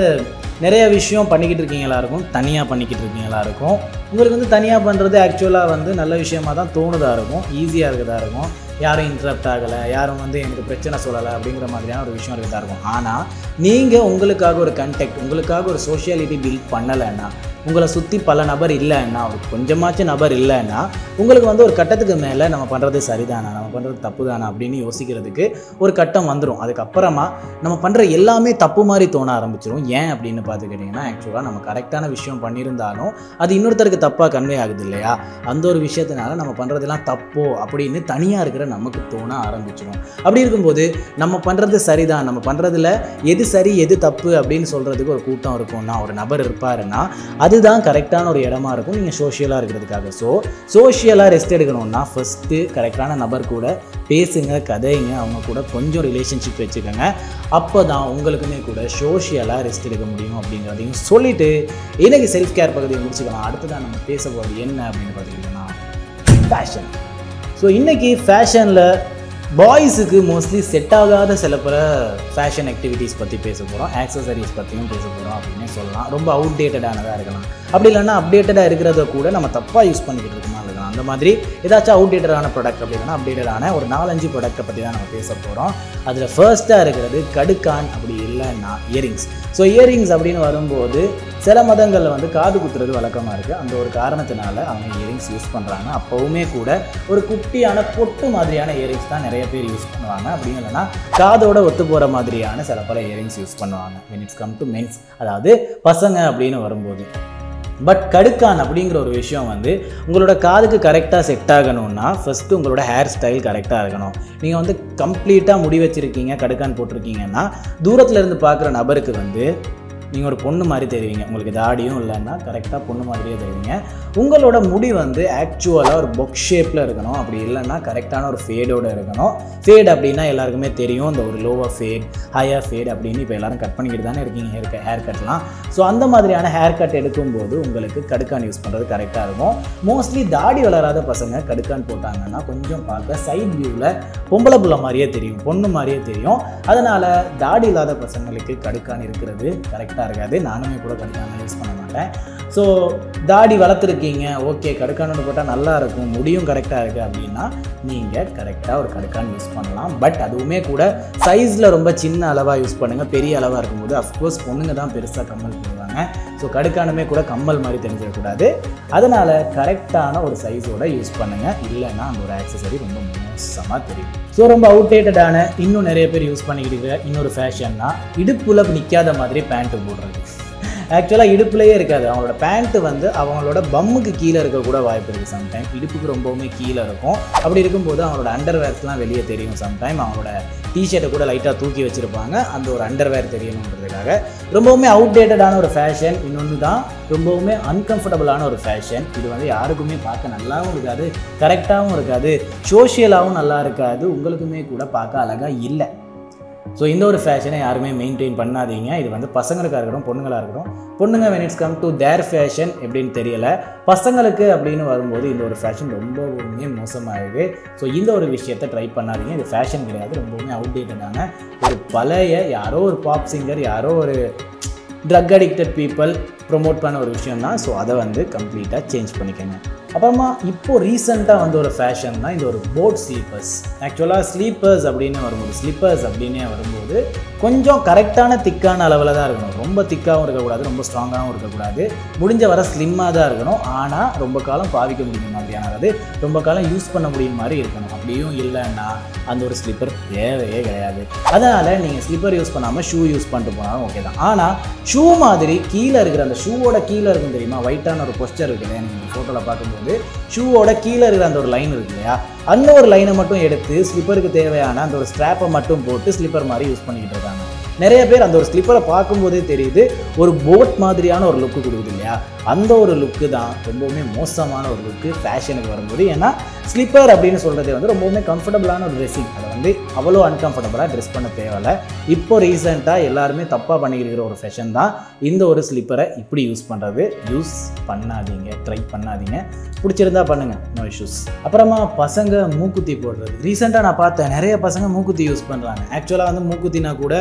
நிறைய விஷயம் பண்ணிக்கிட்டு இருக்கீங்களா இருக்கும், தனியாக பண்ணிக்கிட்டு இருக்கீங்களா இருக்கும். உங்களுக்கு வந்து தனியாக பண்ணுறது ஆக்சுவலாக வந்து நல்ல விஷயமாக தான் தோணுதாக இருக்கும், ஈஸியாக இருக்கிறதா இருக்கும், யாரும் இன்ட்ரப்ட் ஆகலை, யாரும் வந்து எனக்கு பிரச்சனை சொல்லலை அப்படிங்கிற மாதிரியான ஒரு விஷயம் இருக்கிறதா இருக்கும். ஆனால் நீங்கள் உங்களுக்காக ஒரு கண்டெக்ட், உங்களுக்காக ஒரு சோஷியாலிட்டி பில்ட் பண்ணலைன்னா, உங்களை சுற்றி பல நபர் இல்லைன்னா, ஒரு கொஞ்சமாச்சும் நபர் இல்லைன்னா, உங்களுக்கு வந்து ஒரு கட்டத்துக்கு மேலே நம்ம பண்ணுறது சரிதானா, நம்ம பண்ணுறது தப்பு தானா அப்படின்னு யோசிக்கிறதுக்கு ஒரு கட்டம் வந்துடும். அதுக்கப்புறமா நம்ம பண்ணுற எல்லாமே தப்பு மாதிரி தோண ஆரம்பிச்சிடும். ஏன் அப்படின்னு பார்த்துக்கிட்டிங்கன்னா, ஆக்சுவலாக நம்ம கரெக்டான விஷயம் பண்ணியிருந்தாலும் அது இன்னொருத்தருக்கு தப்பாக கன்வே ஆகுது இல்லையா? அந்த ஒரு விஷயத்தினால நம்ம பண்ணுறதெல்லாம் தப்போ அப்படின்னு தனியாக இருக்கிற நமக்கு தோண ஆரம்பிச்சிடும். அப்படி இருக்கும்போது நம்ம பண்ணுறது சரிதான், நம்ம பண்ணுறதுல எது சரி எது தப்பு அப்படின்னு சொல்கிறதுக்கு ஒரு கூட்டம் இருக்கும்னா, ஒரு நபர் இருப்பாருன்னா அதுதான் கரெக்டான ஒரு இடமா இருக்கும் நீங்கள் சோஷியலாக இருக்கிறதுக்காக. ஸோ சோஷியலாக ரெஸ்ட் எடுக்கணும்னா ஃபஸ்ட்டு கரெக்டான நபர் கூட பேசுங்க, கதைங்க, அவங்க கூட கொஞ்சம் ரிலேஷன்ஷிப் வச்சுக்கோங்க. அப்போ தான் உங்களுக்குமே கூட சோஷியலாக ரெஸ்ட் எடுக்க முடியும் அப்படிங்கிறதையும் சொல்லிவிட்டு இன்றைக்கி செல்ஃப் கேர் பகுதியை முடிச்சுக்கலாம். அடுத்ததான் நம்ம பேச போகிறது என்ன அப்படின்னு பார்த்துக்கிட்டோம்னா ஃபேஷன். ஸோ இன்றைக்கி ஃபேஷனில் பாய்ஸுக்கு மோஸ்ட்லி செட் ஆகாத சில பல ஃபேஷன் ஆக்டிவிட்டீஸ் பற்றி பேச போகிறோம், ஆக்சசரிஸ் பற்றியும் பேச போகிறோம் அப்படின்னே சொல்லலாம். ரொம்ப அவுடேட்டடானதாக இருக்கலாம், அப்படி இல்லைன்னா அப்டேட்டடாக இருக்கிறத கூட நம்ம தப்பாக யூஸ் பண்ணிக்கிட்டு இருக்கோமா இருக்கலாம். அந்த மாதிரி ஏதாச்சும் அவுடேட்டடான ப்ராடக்ட் அப்படின்னா அப்டேட்டடான ஒரு 4-5 ப்ராடக்ட்டை பற்றி தான் நம்ம பேச போகிறோம். அதில் ஃபர்ஸ்ட்டாக இருக்கிறது கடுக்கான், அப்படி இல்லைன்னா இயரிங்ஸ். ஸோ இயரிங்ஸ் அப்படின்னு வரும்போது சில மதங்களில் வந்து காது குத்துறது வழக்கமாக இருக்குது. அந்த ஒரு காரணத்தினால அவங்க இயரிங்ஸ் யூஸ் பண்ணுறாங்க. அப்போவுமே கூட ஒரு குட்டியான பொட்டு மாதிரியான இயரிங்ஸ் தான் நிறைய பேர் யூஸ் பண்ணுவாங்க. அப்படிங்க இல்லைன்னா காதோட ஒத்து போகிற மாதிரியான சில பல இயரிங்ஸ் யூஸ் பண்ணுவாங்க when it's come to men's, அதாவது பசங்க அப்படின்னு வரும்போது. பட் கடுக்கான் அப்படிங்கிற ஒரு விஷயம் வந்து உங்களோட காதுக்கு கரெக்டாக செட் ஆகணும்னா ஃபஸ்ட்டு உங்களோட ஹேர் ஸ்டைல் கரெக்டாக இருக்கணும். நீங்கள் வந்து கம்ப்ளீட்டாக முடி வச்சுருக்கீங்க, கடுக்கான் போட்டிருக்கீங்கன்னா தூரத்தில் இருந்து பார்க்குற நபருக்கு வந்து நீங்கள் ஒரு பொண்ணு மாதிரி தெரிவிங்க. உங்களுக்கு தாடியும் இல்லைன்னா கரெக்டாக பொண்ணு மாதிரியே தெரிவிங்க. உங்களோட முடி வந்து ஆக்சுவலாக ஒரு பொக் ஷேப்பில் இருக்கணும். அப்படி இல்லைன்னா கரெக்டான ஒரு ஃபேடோடு இருக்கணும். ஃபேட் அப்படின்னா எல்லாருக்குமே தெரியும், இந்த ஒரு லோவர் ஃபேட், ஹையர் ஃபேட் அப்படின்னு இப்போ எல்லோரும் கட் பண்ணிக்கிட்டு தானே இருக்கீங்க ஹேர் கட்லாம். ஸோ அந்த மாதிரியான ஹேர் கட் எடுக்கும்போது உங்களுக்கு கடுக்கான் யூஸ் பண்ணுறது கரெக்டாக இருக்கும். மோஸ்ட்லி தாடி வளராத பசங்க கடுக்கான் போட்டாங்கன்னா கொஞ்சம் பார்க்க சைட் வியூவில் பொம்பளை புள்ள மாதிரியே தெரியும், பொண்ணு மாதிரியே தெரியும். அதனால் தாடி இல்லாத பசங்களுக்கு கடுக்கான் இருக்கிறது கரெக்டாக இருக்காது. நானுமே கூட கடுக்கான் யூஸ் பண்ண மாட்டேன். ஸோ தாடி வளர்த்துருக்கீங்க, ஓகே கடுக்கான் ஒன்று போட்டால் நல்லா இருக்கும், முடியும் கரெக்டாக இருக்குது அப்படின்னா நீங்கள் கரெக்டாக ஒரு கடுக்கான் யூஸ் பண்ணலாம். பட் அதுவுமே கூட சைஸில் ரொம்ப சின்ன அளவாக யூஸ் பண்ணுங்கள். பெரிய அளவாக இருக்கும்போது அஃப்கோர்ஸ் பொண்ணுங்க தான் பெருசாக கம்மல் போடுவாங்க. ஸோ கடுக்கானுமே கூட கம்மல் மாதிரி தெரிஞ்சிடக்கூடாது. அதனால் கரெக்டான ஒரு சைஸோட யூஸ் பண்ணுங்கள். இல்லைன்னா அந்த ஒரு ஆக்சசரி ரொம்ப மோசமாக தெரியும். ஸோ ரொம்ப அவுடேட்டடான இன்னும் நிறைய பேர் யூஸ் பண்ணிக்கிட்டு இன்னொரு ஃபேஷன்னா இடுப்புல நிற்காத மாதிரி பேண்ட்டு போடுறது. ஆக்சுவலாக இடுப்புலையே இருக்காது, அவங்களோட பேண்ட்டு வந்து அவங்களோட பம்முக்கு கீழே இருக்கக்கூட வாய்ப்பு இருக்குது. சம்டைம் இடுப்புக்கு ரொம்பவுமே கீழே இருக்கும். அப்படி இருக்கும்போது அவங்களோட அண்டர்வேர்ஸ்லாம் வெளியே தெரியும். சம்டைம் அவங்களோட டிஷர்ட்டை கூட லைட்டாக தூக்கி வச்சுருப்பாங்க, அந்த ஒரு அண்டர்வேர் தெரியணுன்றதுக்காக. ரொம்பவுமே அவுடேட்டடான ஒரு ஃபேஷன். இன்னொன்று தான் ரொம்பவுமே அன்கம்ஃபர்டபுளான ஒரு ஃபேஷன். இது வந்து யாருக்குமே பார்க்க நல்லாவும் இருக்காது, கரெக்டாகவும் இருக்காது, சோஷியலாகவும் நல்லா இருக்காது, உங்களுக்குமே கூட பார்க்க அழகாக இல்லை. ஸோ இந்த ஒரு ஃபேஷனை யாருமே மெயின்டைன் பண்ணாதீங்க. இது வந்து பசங்களுக்காக இருக்கட்டும், பொண்ணுங்களாக இருக்கட்டும். பொண்ணுங்க when it's come to their fashion எப்படின்னு தெரியலை. பசங்களுக்கு அப்படின்னு வரும்போது இந்த ஒரு ஃபேஷன் ரொம்பவுமே மோசமாக இருக்குது. ஸோ இந்த ஒரு விஷயத்தை ட்ரை பண்ணாதீங்க. இது ஃபேஷன் கிடையாது, ரொம்பவுமே அவுடேட்டடான ஒரு பழைய யாரோ ஒரு பாப் சிங்கர், யாரோ ஒரு ட்ரக் அடிக்டட் பீப்புள் ப்ரொமோட் பண்ண ஒரு விஷயம் தான். ஸோ அதை வந்து கம்ப்ளீட்டாக சேஞ்ச் பண்ணிக்கோங்க. அப்புறமா இப்போது ரீசெண்டாக வந்து ஒரு ஃபேஷன் தான் இந்த ஒரு போட் ஸ்லீப்பர்ஸ். ஆக்சுவலாக ஸ்லீப்பர்ஸ் அப்படின்னு வரும்போது, ஸ்லிப்பர்ஸ் அப்படின்னே வரும்போது கொஞ்சம் கரெக்டான திக்கான அளவில் தான் இருக்கணும். ரொம்ப திக்காகவும் இருக்கக்கூடாது, ரொம்ப ஸ்ட்ராங்காகவும் இருக்கக்கூடாது, முடிஞ்ச வர ஸ்லிம்மாக தான் இருக்கணும். ஆனால் ரொம்ப காலம் பாவிக்க முடியும் மாதிரியான, அதாவது ரொம்ப காலம் யூஸ் பண்ண முடியும் மாதிரி இருக்கணும். அப்படியும் இல்லைன்னா அந்த ஒரு ஸ்லிப்பர் தேவையே கிடையாது. அதனால் நீங்கள் ஸ்லிப்பர் யூஸ் பண்ணாமல் ஷூ யூஸ் பண்ணிட்டு போனாலும் ஓகே தான். ஆனால் ஷூ மாதிரி கீழே இருக்கிற அந்த ஷூவோட கீழே இருக்கும் தெரியுமா, ஒயிட்டான ஒரு பொஸ்டர் இருக்குது நீங்கள் ஃபோட்டோவில் பார்க்கும்போது, ஷூவோட கீழே இருக்கிற அந்த ஒரு லைன் இருக்கு இல்லையா, அந்த ஒரு லைனை மட்டும் எடுத்து ஸ்லிப்பருக்கு தேவையான அந்த ஒரு ஸ்ட்ராப்பை மட்டும் போட்டு ஸ்லிப்பர் மாதிரி யூஸ் பண்ணிக்கிட்டு இருக்காங்க. நிறைய பேர் அந்த ஒரு ஸ்லிப்பரை பார்க்கும்போதே தெரியுது ஒரு போட் மாதிரியான ஒரு லுக்கு கொடுக்குது இல்லையா, அந்த ஒரு லுக்கு தான் ரொம்பவுமே மோசமான ஒரு லுக்கு ஃபேஷனுக்கு வரும்போது. ஏன்னா ஸ்லிப்பர் அப்படின்னு சொல்கிறதே வந்து ரொம்பவுமே கம்ஃபர்டபுளான ஒரு ட்ரெஸ்ஸிங், அதை வந்து அவ்வளோ அன்கம்ஃபர்டபுளாக ட்ரெஸ் பண்ண தேவையில்லை. இப்போ ரீசெண்டாக எல்லாருமே தப்பாக பண்ணிக்கிற ஒரு ஃபேஷன் தான் இந்த ஒரு ஸ்லிப்பரை இப்படி யூஸ் பண்ணுறது. யூஸ் பண்ணாதீங்க, ட்ரை பண்ணாதீங்க, பிடிச்சிருந்தா பண்ணுங்கள், நோ இஷ்யூஸ். அப்புறமா பசங்க மூக்குத்தி போடுறது. ரீசெண்டாக நான் பார்த்தேன் நிறைய பசங்க மூக்குத்தி யூஸ் பண்ணுறாங்க. ஆக்சுவலாக வந்து மூக்குத்தினா கூட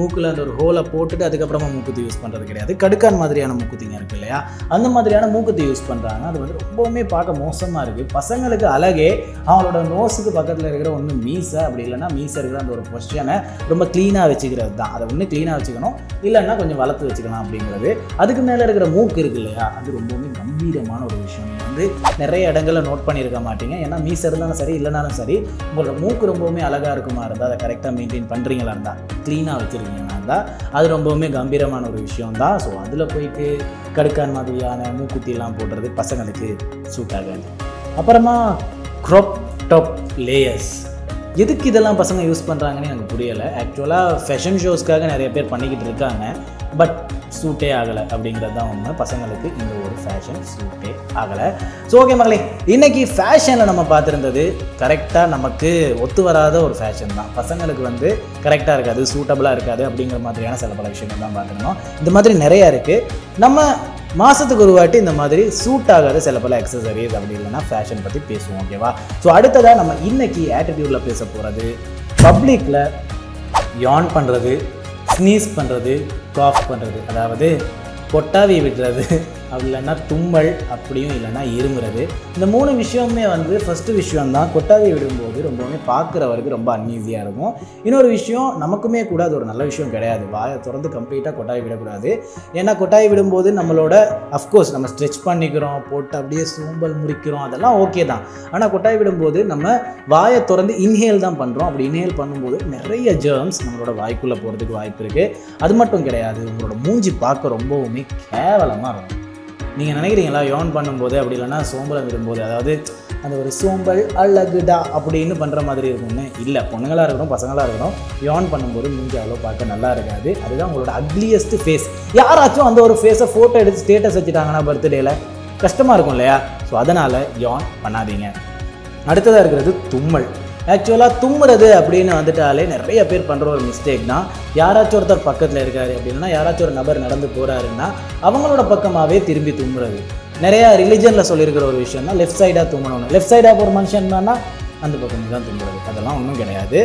மூக்கில் அந்த ஒரு ஹோலை போட்டுட்டு அதுக்கப்புறமா மூக்குத்தி யூஸ் பண்ணுறது கிடையாது. கடுக்கான் மாதிரியான மூக்குத்திங்க இருக்குது இல்லையா, அந்த மாதிரியான மூக்குத்தி யூஸ் பண்ணுறாங்க. அது வந்து ரொம்பவுமே பார்க்க மோசமாக இருக்குது. பசங்களுக்கு அழகே அவங்களோட நோஸுக்கு பக்கத்தில் இருக்கிற ஒன்று மீசை, அப்படி இல்லைன்னா மீசை இருக்கிற அந்த ஒரு பொசிஷனை ரொம்ப க்ளீனாக வச்சுக்கிறது தான். அதை ஒன்று க்ளீனாக வச்சுக்கணும், இல்லைன்னா கொஞ்சம் வளர்த்து வச்சுக்கலாம் அப்படிங்கிறது. அதுக்கு மேலே இருக்கிற மூக்கு இருக்கு இல்லையா, அது ரொம்பவுமே கம்பீரமான ஒரு விஷயம். நீங்கள் வந்து நிறைய இடங்களில் நோட் பண்ணியிருக்க மாட்டீங்க. ஏன்னா மீசை இருந்தாலும் சரி இல்லைனாலும் சரி, உங்களோட மூக்கு ரொம்பவுமே அழகாக இருக்குமா இருந்தால், அதை கரெக்டாக மெயின்டைன் பண்ணுறீங்களா இருந்தால், க்ளீனாக வச்சுருக்கீங்களா இருந்தால், அது ரொம்பவுமே கம்பீரமான ஒரு விஷயம் தான். ஸோ அதில் போயிட்டு கடுக்கான் மாதிரியான மூக்குத்திலாம் போடுறது பசங்களுக்கு சூட் ஆகாது. அப்புறமா க்ராப் டாப் லேயர்ஸ். எதுக்கு இதெல்லாம் பசங்க யூஸ் பண்ணுறாங்கன்னு எனக்கு புரியலை. ஆக்சுவலாக ஃபேஷன் ஷோஸ்க்காக நிறைய பேர் பண்ணிக்கிட்டு இருக்காங்க, பட் சூட்டே ஆகலை அப்படிங்கிறது தான் உண்மை. பசங்களுக்கு இந்த ஒரு ஃபேஷன் சூட்டே ஆகலை. ஸோ ஓகே மகளே, இன்றைக்கி ஃபேஷனில் நம்ம பார்த்துருந்தது கரெக்டாக நமக்கு ஒத்து வராத ஒரு ஃபேஷன் தான். பசங்களுக்கு வந்து கரெக்டாக இருக்காது, சூட்டபுளாக இருக்காது அப்படிங்கிற மாதிரியான சில பல விஷயங்கள் தான் பார்த்துருந்தோம். இந்த மாதிரி நிறையா இருக்குது. நம்ம மாதத்துக்கு ஒரு வாட்டி இந்த மாதிரி சூட் ஆகாத சில பல அக்சசரிஸ் அப்படி இல்லைன்னா ஃபேஷன் பற்றி பேசுவோம், ஓகேவா? ஸோ அடுத்ததாக நம்ம இன்றைக்கி ஆட்டிடியூடில் பேச போகிறது பப்ளிக்கில் யான் பண்ணுறது, ஸ்னீஸ் பண்ணுறது, காஃப் பண்ணுறது, அதாவது கொட்டாவி விடுறது, அப்படி இல்லைன்னா தும்மல், அப்படியும் இல்லைன்னா இருமுறது. இந்த 3 விஷயமே வந்து ஃபஸ்ட்டு விஷயம் தான். கொட்டாவி விடும்போது ரொம்பவுமே பார்க்குறவருக்கு ரொம்ப அன்ஈஸியாக இருக்கும். இன்னொரு விஷயம், நமக்குமே கூட அது ஒரு நல்ல விஷயம் கிடையாது. வாயை திறந்து கம்ப்ளீட்டாக கொட்டாவி விடக்கூடாது. ஏன்னா கொட்டாவி விடும்போது நம்மளோட அஃப்கோர்ஸ் நம்ம ஸ்ட்ரெச் பண்ணிக்கிறோம், போட்டு அப்படியே சோம்பல் முறிக்கிறோம், அதெல்லாம் ஓகே தான். ஆனால் கொட்டாவி விடும்போது நம்ம வாயை திறந்து இன்ஹேல் தான் பண்ணுறோம். அப்படி இன்ஹேல் பண்ணும்போது நிறைய ஜெர்ம்ஸ் நம்மளோட வாய்க்குள்ளே போகிறதுக்கு வாய்ப்பு இருக்குது. அது மட்டும் கிடையாது, உங்களோட மூஞ்சி பார்க்க ரொம்பவுமே கேவலமாக இருக்கும். நீங்கள் நினைக்கிறீங்களா யான் பண்ணும்போது அப்படி இல்லைன்னா சோம்பலை விடும்போது, அதாவது அந்த ஒரு சோம்பல் அழகுடா அப்படின்னு பண்ணுற மாதிரி இருக்கும்னு இல்லை. பொண்ணுங்களாக இருக்கட்டும் பசங்களாக இருக்கட்டும் யான் பண்ணும்போது மூஞ்சி அவ்வளோ பார்க்க நல்லா இருக்காது. அதுதான் உங்களோட அக்லியஸ்ட் ஃபேஸ். யாராச்சும் அந்த ஒரு ஃபேஸை ஃபோட்டோ எடுத்து ஸ்டேட்டஸ் வச்சுட்டாங்கன்னா பர்த்டேயில் கஷ்டமாக இருக்கும் இல்லையா? ஸோ அதனால் யான் பண்ணாதீங்க. அடுத்ததாக இருக்கிறது தும்மல். ஆக்சுவலாக தும்முறது அப்படின்னு வந்துட்டாலே நிறைய பேர் பண்ணுற ஒரு மிஸ்டேக் தான். யாராச்சும் ஒருத்தர் பக்கத்தில் இருக்காரு அப்படின்னா, யாராச்சும் ஒரு நபர் நடந்து போகிறாருன்னா அவங்களோட பக்கமாகவே திரும்பி தும்முறது. நிறையா ரிலிஜனில் சொல்லியிருக்கிற ஒரு விஷயம் தான் லெஃப்ட் சைடாக தும்மணும். லெஃப்ட் சைடாக ஒரு மனுஷன் தானா அந்த பக்கம் தான் தும்புறது. அதெல்லாம் ஒன்றும் கிடையாது.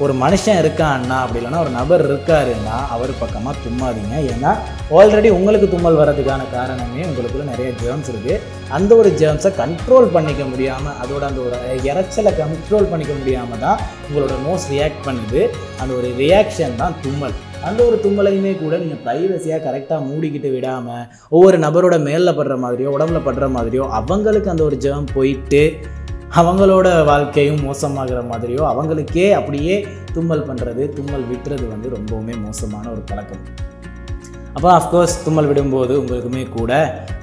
ஒரு மனுஷன் இருக்கான்னா அப்படி இல்லைன்னா ஒரு நபர் இருக்காருன்னா அவர் பக்கமாக தும்மாதீங்க. ஏன்னா ஆல்ரெடி உங்களுக்கு தும்மல் வர்றதுக்கான காரணமே உங்களுக்குள்ள நிறைய ஜெர்ம்ஸ் இருக்குது. அந்த ஒரு ஜெர்ம்ஸை கண்ட்ரோல் பண்ணிக்க முடியாமல், அதோட அந்த ஒரு இறைச்சலை கண்ட்ரோல் பண்ணிக்க முடியாமல் தான் உங்களோட நோஸ் ரியாக்ட் பண்ணுது. அந்த ஒரு ரியாக்ஷன் தான் தும்மல். அந்த ஒரு தும்மலையுமே கூட நீங்கள் ப்ரைவசியாக கரெக்டாக மூடிக்கிட்டு விடாமல் ஒவ்வொரு நபரோட மேலில் படுற மாதிரியோ உடம்புல படுற மாதிரியோ அவங்களுக்கு அந்த ஒரு ஜெர்ம் போயிட்டு அவங்களோட வாழ்க்கையும் மோசமாகிற மாதிரியோ அவங்களுக்கே அப்படியே தும்மல் பண்ணுறது, தும்மல் விட்டுறது வந்து ரொம்பவுமே மோசமான ஒரு பழக்கம். அப்போ அஃப்கோர்ஸ் தும்மல் விடும்போது உங்களுக்குமே கூட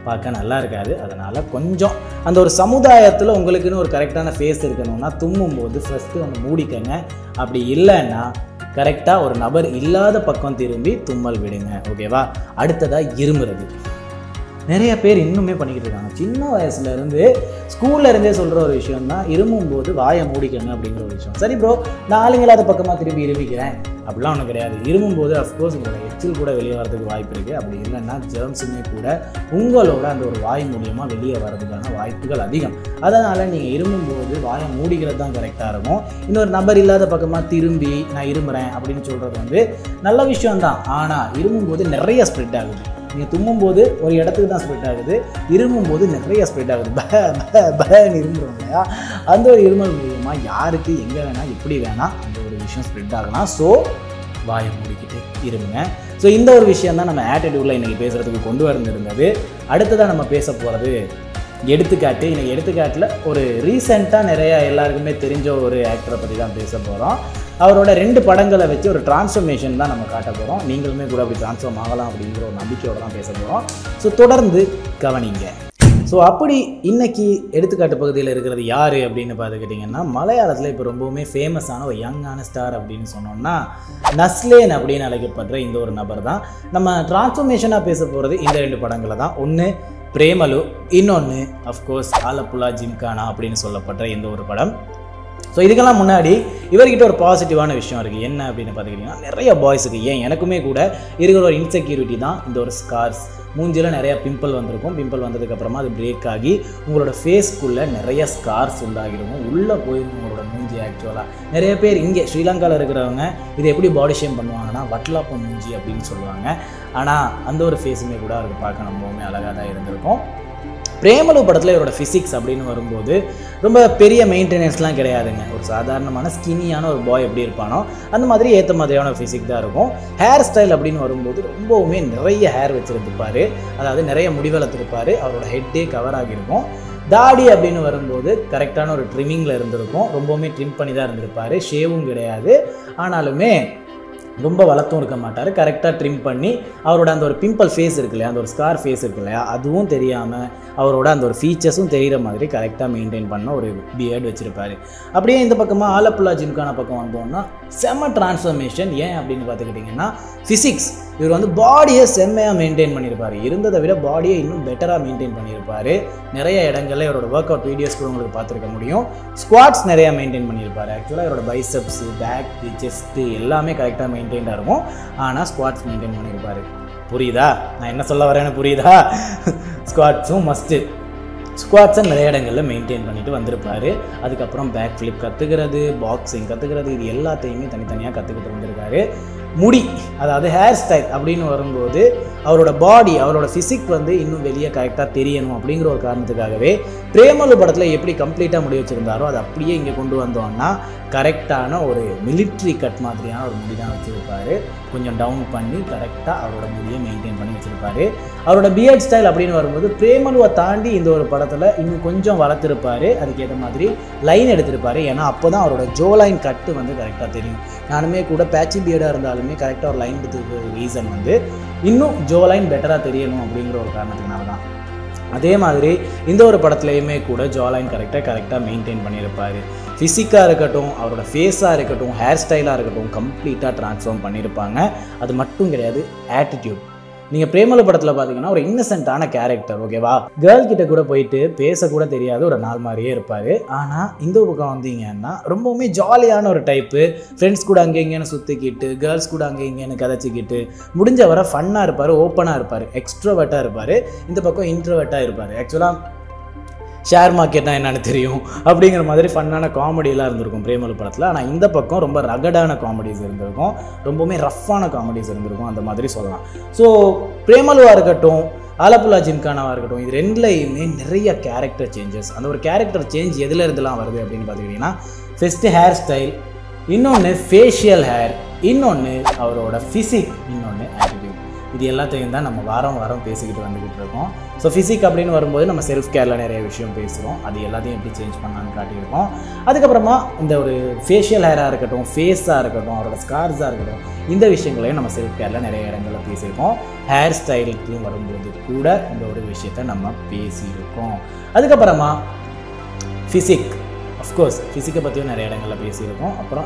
பார்க்க நல்லா இருக்காது. அதனால் கொஞ்சம் அந்த ஒரு சமுதாயத்தில் உங்களுக்குன்னு ஒரு கரெக்டான ஃபேஸ் இருக்கணும்னா தும்மும்போது ஃபஸ்ட்டு ஒன்று மூடிக்கங்க. அப்படி இல்லைன்னா கரெக்டாக ஒரு நபர் இல்லாத பக்கம் திரும்பி தும்மல் விடுங்க. ஓகேவா? அடுத்ததாக இருமுறது. நிறைய பேர் இன்னுமே பண்ணிக்கிட்டு இருக்காங்க. சின்ன வயசுலேருந்து ஸ்கூல்ல இருந்தே சொல்கிற ஒரு விஷயம் தான் இருமும்போது வாயை மூடிக்கணும் அப்படிங்கிற ஒரு விஷயம். சரி ப்ரோ, நான் ஆளுங்களாத பக்கமாக திரும்பி இருமிக்கிறேன் அப்படிலாம் ஒன்றும் கிடையாது. இருமும்போது அஃப்கோர்ஸ் உங்களோட எச்சில் கூட வெளியே வரதுக்கு வாய்ப்பு இருக்குது. அப்படி இல்லைன்னா ஜெர்ம்ஸுமே கூட உங்களோட அந்த ஒரு வாய் மூலியமாக வெளியே வரதுக்கான வாய்ப்புகள் அதிகம். அதனால் நீங்கள் இருமும்போது வாயை மூடிக்கிறது தான் கரெக்டாக இருக்கும். இன்னொரு நபர் இல்லாத பக்கமாக திரும்பி நான் இருமுறேன் அப்படின்னு சொல்கிறது வந்து நல்ல விஷயம்தான். ஆனால் இருமும்போது நிறைய ஸ்ப்ரெட் ஆகுது. நீங்கள் தும்மும்போது ஒரு இடத்துக்கு தான் ஸ்ப்ரெட் ஆகுது, இருமும்போது நிறைய ஸ்ப்ரெட் ஆகுது. பன்னு இருமுறோம் இல்லையா? அந்த ஒரு இருமல் மூலியமாக யாருக்கு எங்கே வேணால் எப்படி வேணால் அந்த ஒரு விஷயம் ஸ்ப்ரெட் ஆகலாம். ஸோ வாயை மூடிக்கிட்டு இருமுங்க. ஸோ இந்த ஒரு விஷயம் தான் நம்ம ஆட்டிடியூடில் இன்றைக்கி பேசுகிறதுக்கு கொண்டு வந்திருந்தது. அடுத்ததாக நம்ம பேச போகிறது எடுத்துக்காட்டு. இன்றைக்கி எடுத்துக்காட்டில் ஒரு ரீசெண்டாக நிறையா எல்லாருக்குமே தெரிஞ்ச ஒரு ஆக்டரை பற்றி தான் பேச போகிறோம். அவரோட 2 படங்களை வச்சு ஒரு டிரான்ஸ்ஃபர்மேஷன் தான் நம்ம காட்ட போகிறோம். நீங்களுமே கூட அப்படி டிரான்ஸ்ஃபார்ம் ஆகலாம் அப்படிங்கிற ஒரு நம்பிக்கையோடு தான் பேச போகிறோம். ஸோ தொடர்ந்து கவனிங்க. ஸோ அப்படி இன்றைக்கி எடுத்துக்காட்டு பகுதியில் இருக்கிறது யார் அப்படின்னு பார்த்துக்கிட்டிங்கன்னா, மலையாளத்தில் இப்போ ரொம்பவுமே ஃபேமஸான ஒரு யங்கான ஸ்டார் அப்படின்னு சொன்னோம்னா நஸ்லேன் அப்படின்னு அழைக்கப்படுற இந்த ஒரு நபர் தான். நம்ம டிரான்ஸ்ஃபர்மேஷனாக பேச போகிறது இந்த 2 படங்களை தான். ஒன்று பிரேமலு, இன்னொன்று அஃப்கோர்ஸ் ஆலப்புழா ஜிம்கானா அப்படின்னு சொல்லப்படுற இந்த ஒரு படம். ஸோ இதுக்கெல்லாம் முன்னாடி இவர்கிட்ட ஒரு பாசிட்டிவான விஷயம் இருக்குது. என்ன அப்படின்னு பார்த்துக்கிட்டிங்கன்னா, நிறைய பாய்ஸுக்கு ஏன் எனக்குமே கூட இருக்கிற ஒரு இன்செக்யூரிட்டி தான் இந்த ஒரு ஸ்கார்ஸ். மூஞ்சியில் நிறையா பிம்பிள் வந்திருக்கும். பிம்பிள் வந்ததுக்கப்புறமா அது பிரேக் ஆகி உங்களோட ஃபேஸ்க்குள்ளே நிறைய ஸ்கார்ஸ் உண்டாகிருக்கும். உள்ளே போயிருக்கும் உங்களோட மூஞ்சி. ஆக்சுவலாக நிறைய பேர் இங்கே ஸ்ரீலங்காவில் இருக்கிறவங்க இதை எப்படி பாடி ஷேம் பண்ணுவாங்கன்னா வட்லாப்ப மூஞ்சி அப்படின்னு சொல்லுவாங்க. ஆனால் அந்த ஒரு ஃபேஸுமே கூட அவருக்கு பார்க்க ரொம்பவுமே அழகாக தான் இருந்திருக்கும். பிரேமலு படத்தில் இவரோட ஃபிசிக்ஸ் அப்படின்னு வரும்போது ரொம்ப பெரிய மெயின்டெனன்ஸ்லாம் கிடையாதுங்க. ஒரு சாதாரணமான ஸ்கினியான ஒரு பாய் எப்படி இருப்பானோ அந்த மாதிரி ஏற்ற மாதிரியான ஃபிசிக் தான் இருக்கும். ஹேர் ஸ்டைல் அப்படின்னு வரும்போது ரொம்பவுமே நிறைய ஹேர் வச்சுருந்துருப்பார். அதாவது நிறைய முடி வளர்த்துருப்பார். அவரோட ஹெட்டே கவர் ஆகியிருக்கும். தாடி அப்படின்னு வரும்போது கரெக்டான ஒரு ட்ரிம்மிங்கில் இருந்திருக்கும். ரொம்பவுமே ட்ரிம் பண்ணி தான் இருந்திருப்பார். ஷேவும் கிடையாது, ஆனாலுமே ரொம்ப வளர்த்தும் இருக்க மாட்டார். கரெக்டாக ட்ரிம் பண்ணி அவரோட அந்த ஒரு பிம்பிள் ஃபேஸ் இருக்கு இல்லையா, அந்த ஒரு ஸ்கார் ஃபேஸ் இருக்கு இல்லையா, அதுவும் தெரியாமல் அவரோட அந்த ஒரு ஃபீச்சர்ஸும் தெரிகிற மாதிரி கரெக்டாக மெயின்டைன் பண்ண ஒரு பியர்டு வச்சுருப்பார். அப்படியே இந்த பக்கமாக ஆலப்புழா ஜிம்கானா பக்கம் வந்தோம்னா செம்ம டிரான்ஸ்ஃபர்மேஷன். ஏன் அப்படின்னு பார்த்துக்கிட்டிங்கன்னா ஃபிசிக்ஸ். இவர் வந்து பாடியை செம்மையாக மெயின்டைன் பண்ணியிருப்பார். இருந்ததை விட பாடியை இன்னும் பெட்டராக மெயின்டைன் பண்ணியிருப்பார். நிறைய இடங்களில் இவரோட ஒர்க் அவுட் வீடியோஸ் கூட உங்களுக்கு பார்த்துருக்க முடியும். ஸ்குவாட்ஸ் நிறையா மெயின்டைன் பண்ணியிருப்பார். ஆக்சுவலாக இவரோட பைசப்ஸு, பேக்கு, செஸ்ட்டு எல்லாமே கரெக்டாக மெயின்டைனாக இருக்கும். ஆனால் ஸ்குவாட்ஸ் மெயின்டைன் பண்ணியிருப்பார். புரியுதா நான் என்ன சொல்ல வரேன்னு? புரியுதா? ஸ்குவாட்ஸும் மஸ்ட்டு. ஸ்குவாட்ஸை நிறைய இடங்களில் மெயின்டைன் பண்ணிட்டு வந்திருப்பார். அதுக்கப்புறம் பேக் ஃப்ளிப் கற்றுக்கிறது, பாக்ஸிங் கற்றுக்கிறது, இது எல்லாத்தையுமே தனித்தனியாக கற்றுக்கிட்டு வந்திருக்காரு. முடி, அதாவது ஹேர் ஸ்டைல் அப்படின்னு வரும்போது அவரோட பாடி, அவரோட ஃபிசிக் வந்து இன்னும் வெளியே கரெக்டாக தெரியணும் அப்படிங்கிற ஒரு காரணத்துக்காகவே பிரேமலு படத்தில் எப்படி கம்ப்ளீட்டாக முடி வச்சுருந்தாரோ அதை அப்படியே இங்கே கொண்டு வந்தோம்னா கரெக்டான ஒரு மிலிட்ரி கட் மாதிரியான ஒரு முடி தான் வச்சுருப்பார். கொஞ்சம் டவுன் பண்ணி கரெக்டாக அவரோட முடியை மெயின்டைன் பண்ணி வச்சுருப்பார். அவரோட பியர்ட் ஸ்டைல் அப்படின்னு வரும்போது பிரேமலுவை தாண்டி இந்த ஒரு படத்தில் இன்னும் கொஞ்சம் வளர்த்துருப்பார். அதுக்கேற்ற மாதிரி லைன் எடுத்திருப்பார். ஏன்னா அப்போ தான் அவரோட ஜோ லைன் கட்டு வந்து கரெக்டாக தெரியும். நானுமே கூட பேட்சி பியர்டாக இருந்தாலுமே கரெக்டாக ஒரு லைன் எடுத்துருக்க ரீசன் வந்து இன்னும் ஜோ லைன் பெட்டராக தெரியணும் அப்படிங்கிற ஒரு காரணத்தினால தான். அதே மாதிரி இந்த ஒரு படத்துலையுமே கூட ஜாலைன் கரெக்டாக மெயின்டைன் பண்ணியிருப்பார். ஃபிசிக்காக இருக்கட்டும், அவரோட ஃபேஸாக இருக்கட்டும், ஹேர் ஸ்டைலாக இருக்கட்டும், கம்ப்ளீட்டாக ட்ரான்ஸ்ஃபார்ம் பண்ணியிருப்பாங்க. அது மட்டும் கிடையாது, ஆட்டிடியூட். நீங்கள் பிரேமலு படத்தில் பார்த்தீங்கன்னா ஒரு இன்னசென்ட்டான கேரக்டர், ஓகேவா? கேர்ள் கிட்ட கூட போயிட்டு பேசக்கூட தெரியாது, ஒரு நாள் மாதிரியே இருப்பார். ஆனால் இந்த பக்கம் வந்தீங்கன்னா ரொம்பவுமே ஜாலியான ஒரு டைப்பு. ஃப்ரெண்ட்ஸ் கூட அங்கே இங்கேன்னு சுற்றிக்கிட்டு, கேர்ள்ஸ் கூட அங்கே இங்கேன்னு கதைச்சிக்கிட்டு, முடிஞ்ச வர ஃபன்னாக இருப்பார், ஓப்பனாக இருப்பார், எக்ஸ்ட்ரோவர்ட்டாக இருப்பார். இந்த பக்கம் இன்ட்ரோவர்ட்டாக இருப்பார். ஆக்சுவலாக ஷேர் மார்க்கெட்னா என்னென்னு தெரியும் அப்படிங்கிற மாதிரி ஃபன்னான காமெடியெல்லாம் இருந்திருக்கும் பிரேமலு படத்தில். ஆனால் இந்த பக்கம் ரொம்ப ரகடான காமெடிஸ் இருந்திருக்கும், ரொம்பவுமே ரஃப்பான காமெடிஸ் இருந்திருக்கும், அந்த மாதிரி சொல்லலாம். ஸோ பிரேமலுவாக இருக்கட்டும், ஆலப்புழா ஜிம்கானாவாக இருக்கட்டும், இது ரெண்டுலையுமே நிறைய கேரக்டர் சேஞ்சஸ். அந்த ஒரு கேரக்டர் சேஞ்ச் எதில் இருந்தெல்லாம் வருது அப்படின்னு பார்த்துக்கிட்டிங்கன்னா, ஃபஸ்ட்டு ஹேர் ஸ்டைல், இன்னொன்று ஃபேஷியல் ஹேர், இன்னொன்று அவரோட ஃபிசிக், இன்னொன்று ஆட்டிடியூட். இது எல்லாத்தையும் தான் நம்ம வாரம் பேசிக்கிட்டு வந்துக்கிட்டு இருக்கோம். ஸோ ஃபிசிக் அப்படின்னு வரும்போது நம்ம செல்ஃப் கேரில் நிறைய விஷயம் பேசுகிறோம். அது எல்லாத்தையும் எப்படி சேஞ்ச் பண்ணலான்னு காட்டியிருக்கோம். அதுக்கப்புறமா இந்த ஒரு ஃபேஷியல் ஹேராக இருக்கட்டும், ஃபேஸாக இருக்கட்டும், அவரோட ஸ்கார்ஸாக இருக்கட்டும், இந்த விஷயங்களையும் நம்ம செல்ஃப் கேரில் நிறைய இடங்களில் பேசியிருக்கோம். ஹேர் ஸ்டைலுக்கு வரும்போது கூட இந்த ஒரு விஷயத்தை நம்ம பேசியிருக்கோம். அதுக்கப்புறமா ஃபிசிக், அஃப்கோர்ஸ் ஃபிசிக்கை பற்றியும் நிறைய இடங்களில் பேசியிருக்கோம். அப்புறம்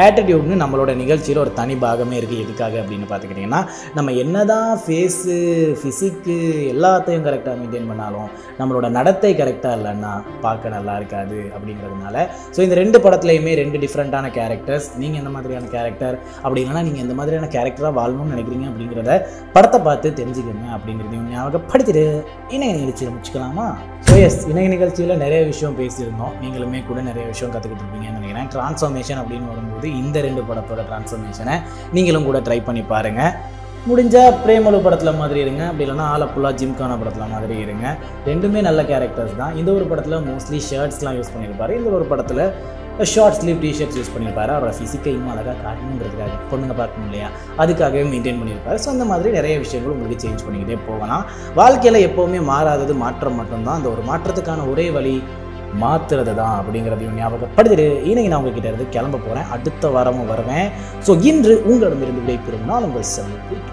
ஆட்டிடியூட்னு நம்மளோட நிகழ்ச்சியில் ஒரு தனி பாகமே இருக்குது. எதுக்காக அப்படின்னு பார்த்துக்கிட்டிங்கன்னா, நம்ம என்ன தான் ஃபேஸு, ஃபிசிக்கு எல்லாத்தையும் கரெக்டாக மெயின்டைன் பண்ணாலும் நம்மளோட நடத்தை கரெக்டாக இல்லைன்னா பார்க்க நல்லா இருக்காது அப்படிங்கிறதுனால. ஸோ இந்த ரெண்டு படத்துலையுமே ரெண்டு டிஃப்ரெண்ட்டான கேரக்டர்ஸ். நீங்கள் எந்த மாதிரியான கேரக்டர், அப்படி இல்லைனா நீங்கள் எந்த மாதிரியான கேரக்டராக வாழணும்னு நினைக்கிறீங்க அப்படிங்கிறத படத்தை பார்த்து தெரிஞ்சுக்கோங்க அப்படிங்கிறதையும் ஞாபகப்படுத்திட்டு இணைய நிகழ்ச்சியை முடிச்சுக்கலாமா? ஸோ எஸ், இணைய நிகழ்ச்சியில் நிறைய விஷயம் பேசியிருந்தோம். நீங்களுமே கூட நிறைய விஷயம் கற்றுக்கிட்டு இருப்பீங்கன்னு நினைக்கிறேன். ட்ரான்ஸ்ஃபர்மேஷன் அப்படின்னு வரும்போது இந்த ரெண்டு படத்தோட ட்ரான்ஸ்ஃபர்மேஷனை நீங்களும் கூட ட்ரை பண்ணி பாருங்கள். முடிஞ்சால் பிரேமலு படத்தில் மாதிரி இருங்க, அப்படி இல்லைனா ஆலப்புழா ஜிம்கானா படத்தில் மாதிரி இருங்க. ரெண்டுமே நல்ல கேரக்டர்ஸ் தான். இந்த ஒரு படத்தில் மோஸ்ட்லி ஷர்ட்ஸ்லாம் யூஸ் பண்ணியிருப்பார், இந்த ஒரு படத்தில் ஷார்ட் ஸ்லீவ் டிஷர்ட்ஸ் யூஸ் பண்ணியிருப்பார். அவரோட ஃபிசிக்கை இன்னும் அழகாக காட்டணுன்றதுக்காக, பொண்ணுங்க பார்க்கணும் இல்லையா, அதுக்காகவே மெயின்டைன் பண்ணியிருப்பார். ஸோ அந்த மாதிரி நிறைய விஷயங்கள் உங்களுக்கு சேஞ்ச் பண்ணிக்கிட்டே போகலாம். வாழ்க்கையில் எப்போவுமே மாறாதது மாற்றம் மட்டும்தான். அந்த ஒரு மாற்றத்துக்கான ஒரே வழி மாற்றுறது தான் அப்படிங்கிறதையும் ஞாபகப்படுத்திட்டு இன்னைக்கு நான் உங்ககிட்ட இருந்து கிளம்ப போகிறேன். அடுத்த வாரமும் வருவேன். ஸோ இன்று உங்களிடமிருந்து விடைபெறும் நான் உங்கள் செல்வம்.